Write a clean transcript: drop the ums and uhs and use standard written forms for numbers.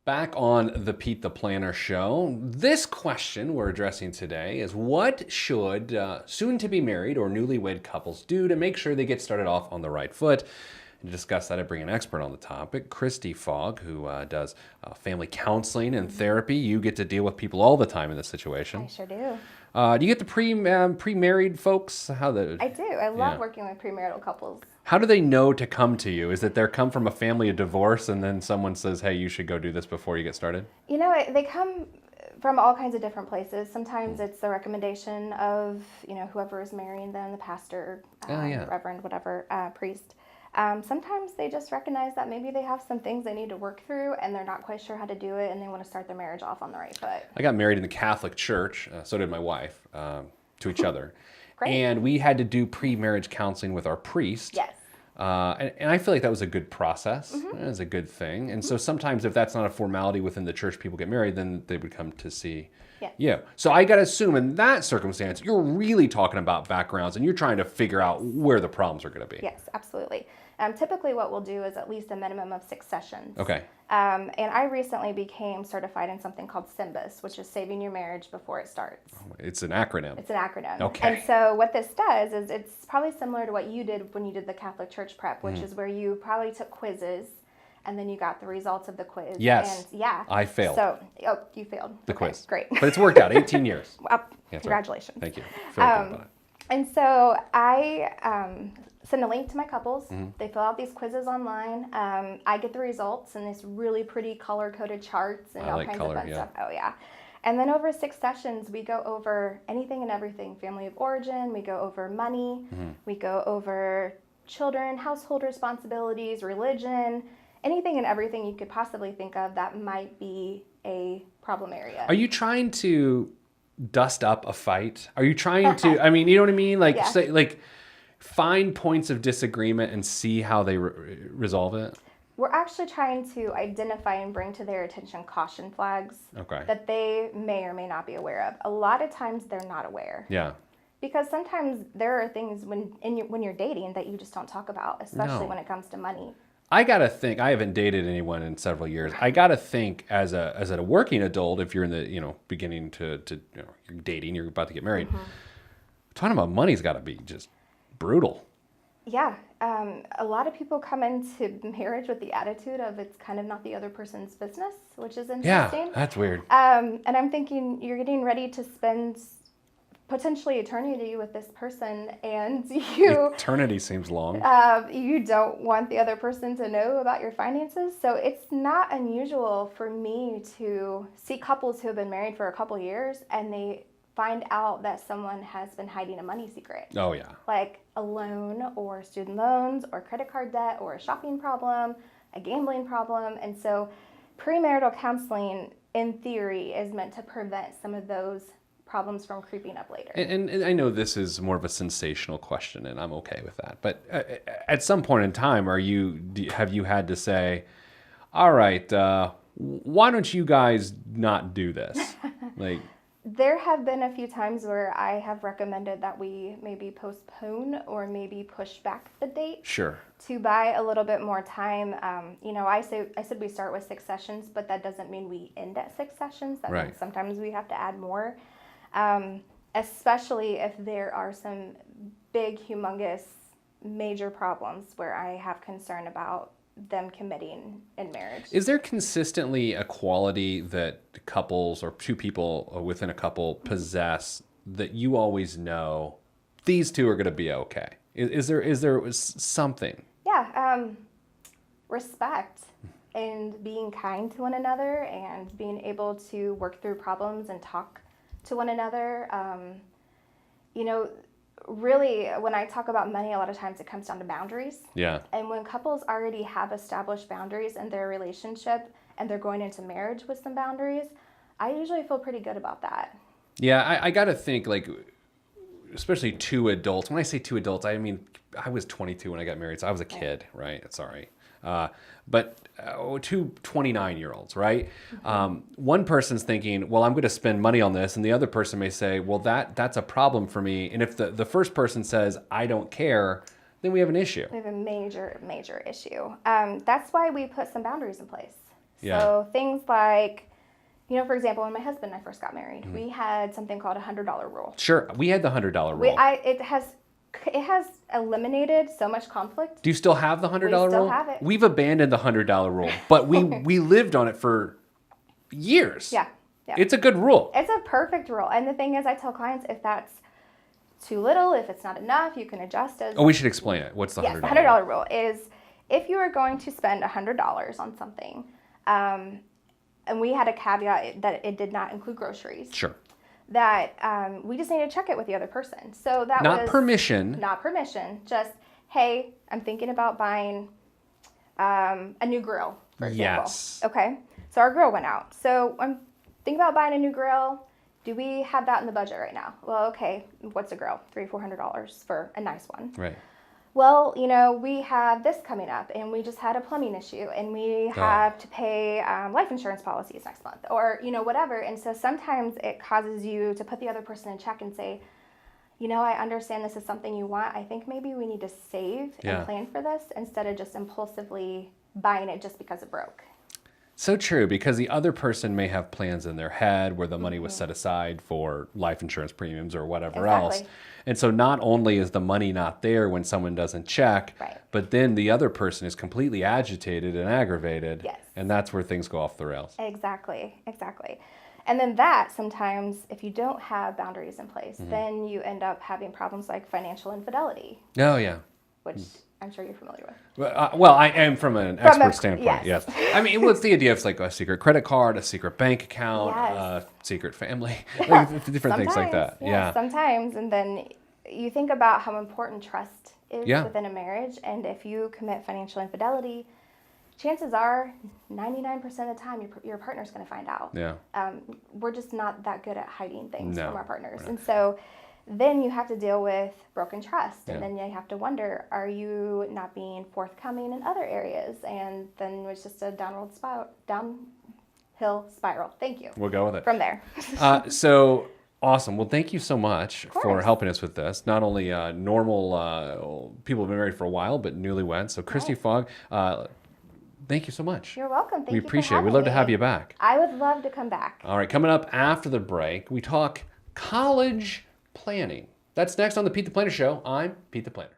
Back on the Pete the Planner show. This question we're addressing today is what should soon-to-be married or newlywed couples do to make sure they get started off on the right foot? And to discuss that, I bring an expert on the topic, Christy Fogg, who does family counseling and therapy. You get to deal with people all the time in this situation. I sure do. Do you get the pre-married folks? I do. I love working with premarital couples. How do they know to come to you? Is it they come from a family of divorce and then someone says, hey, you should go do this before you get started? You know, they come from all kinds of different places. Sometimes it's the recommendation of, whoever is marrying them, the pastor, reverend, whatever, priest. Sometimes they just recognize that maybe they have some things they need to work through and they're not quite sure how to do it and they want to start their marriage off on the right foot. I got married in the Catholic Church, so did my wife, to each other. Great. And we had to do pre-marriage counseling with our priest. Yes. And I feel like that was a good process. It was a good thing. And so sometimes if that's not a formality within the church, people get married, then they would come to see you. So I got to assume in that circumstance, you're really talking about backgrounds and you're trying to figure out where the problems are going to be. Yes, absolutely. Typically what we'll do is at least a minimum of 6 sessions. Okay. And I recently became certified in something called SYMBIS, which is Saving Your Marriage Before It Starts. It's an acronym. It's an acronym. Okay. And so what this does is it's probably similar to what you did when you did the Catholic Church prep, which is where you probably took quizzes and then you got the results of the quiz. Yes. And I failed. So, you failed. The quiz. Great. But it's worked out, 18 years. Well, Yeah, congratulations. Thank you. Feel good about it. And so I send a link to my couples. They fill out these quizzes online. I get the results and this really pretty color-coded charts and all kinds of fun stuff. Oh, yeah. And then over 6 sessions, we go over anything and everything. Family of origin, we go over money, we go over children, household responsibilities, religion, anything and everything you could possibly think of that might be a problem area. Are you trying to dust up a fight? Are you trying to, I mean, you know what I mean? Like, say, like find points of disagreement and see how they resolve it? We're actually trying to identify and bring to their attention caution flags that they may or may not be aware of. A lot of times they're not aware. Yeah. Because sometimes there are things when you're dating that you just don't talk about, especially when it comes to money. I gotta think. I haven't dated anyone in several years. I gotta think as a working adult, if you're in the beginning to you're dating, you're about to get married. Talking about money's got to be just brutal. Yeah, a lot of people come into marriage with the attitude of it's kind of not the other person's business, which is interesting. Yeah, that's weird. And I'm thinking you're getting ready to spend potentially eternity with this person, and eternity seems long. You don't want the other person to know about your finances. So it's not unusual for me to see couples who have been married for a couple years and they find out that someone has been hiding a money secret. Oh yeah. Like a loan or student loans or credit card debt or a shopping problem, a gambling problem. And so premarital counseling in theory is meant to prevent some of those problems from creeping up later. And I know this is more of a sensational question, and I'm okay with that. But at some point in time, have you had to say, all right, why don't you guys not do this? Like, there have been a few times where I have recommended that we maybe postpone or maybe push back the date. Sure. To buy a little bit more time. I said we start with 6 sessions, but that doesn't mean we end at 6 sessions. That means sometimes we have to add more. Especially if there are some big, humongous, major problems where I have concern about them committing in marriage. Is there consistently a quality that couples or two people within a couple possess that you always know these two are going to be okay? Is there something? Yeah, respect and being kind to one another and being able to work through problems and talk to one another. Really, when I talk about money, a lot of times it comes down to boundaries. Yeah. And when couples already have established boundaries in their relationship and they're going into marriage with some boundaries, I usually feel pretty good about that. Yeah, I got to think, like, especially 2 adults. When I say 2 adults, I mean, I was 22 when I got married, so I was a kid, right? Sorry. But 2 29-year-olds, right? One person's thinking, well, I'm going to spend money on this. And the other person may say, well, that's a problem for me. And if the first person says, I don't care, then we have an issue. We have a major, major issue. That's why we put some boundaries in place. Yeah. So things like, for example, when my husband and I first got married, we had something called a $100 rule. Sure, we had the $100 rule. It has eliminated so much conflict. Do you still have the $100 rule? We still have it. We've abandoned the $100 rule, but we lived on it for years. Yeah. It's a good rule. It's a perfect rule. And the thing is, I tell clients, if that's too little, if it's not enough, you can adjust as... Oh, we should explain it. What's the $100 rule? Yes, the $100 rule is if you are going to spend $100 on something, and we had a caveat that it did not include groceries. Sure. That we just need to check it with the other person. So that Not permission. Not permission. Just, hey, I'm thinking about buying a new grill, for example. Yes. Okay. So our grill went out. So I'm thinking about buying a new grill. Do we have that in the budget right now? Well, okay. What's a grill? $300-400 for a nice one. Right. Well, we have this coming up, and we just had a plumbing issue, and we have to pay life insurance policies next month, or, whatever. And so sometimes it causes you to put the other person in check and say, I understand this is something you want. I think maybe we need to save and plan for this instead of just impulsively buying it just because it broke. So true, because the other person may have plans in their head where the money was set aside for life insurance premiums or whatever else. And so not only is the money not there when someone doesn't check, but then the other person is completely agitated and aggravated. Yes. And that's where things go off the rails. Exactly. And then that sometimes, if you don't have boundaries in place, then you end up having problems like financial infidelity. Oh, yeah. Which I'm sure you're familiar with. Well, I am from an expert standpoint, yes. I mean, what's the idea of like a secret credit card, a secret bank account, secret family, different things like that. Yeah, sometimes. And then you think about how important trust is within a marriage. And if you commit financial infidelity, chances are 99% of the time your partner's going to find out. Yeah. We're just not that good at hiding things from our partners. And so then you have to deal with broken trust, and then you have to wonder, are you not being forthcoming in other areas? And then it's just a downhill spiral. Thank you. We'll go with it. From there. So awesome. Well, thank you so much for helping us with this. Not only normal people who've been married for a while, but newlyweds. So Christy Fogg, thank you so much. You're welcome. Thank you. We appreciate it. We'd love to have you back. I would love to come back. All right. Coming up after the break, we talk college planning. That's next on the Pete the Planner Show. I'm Pete the Planner.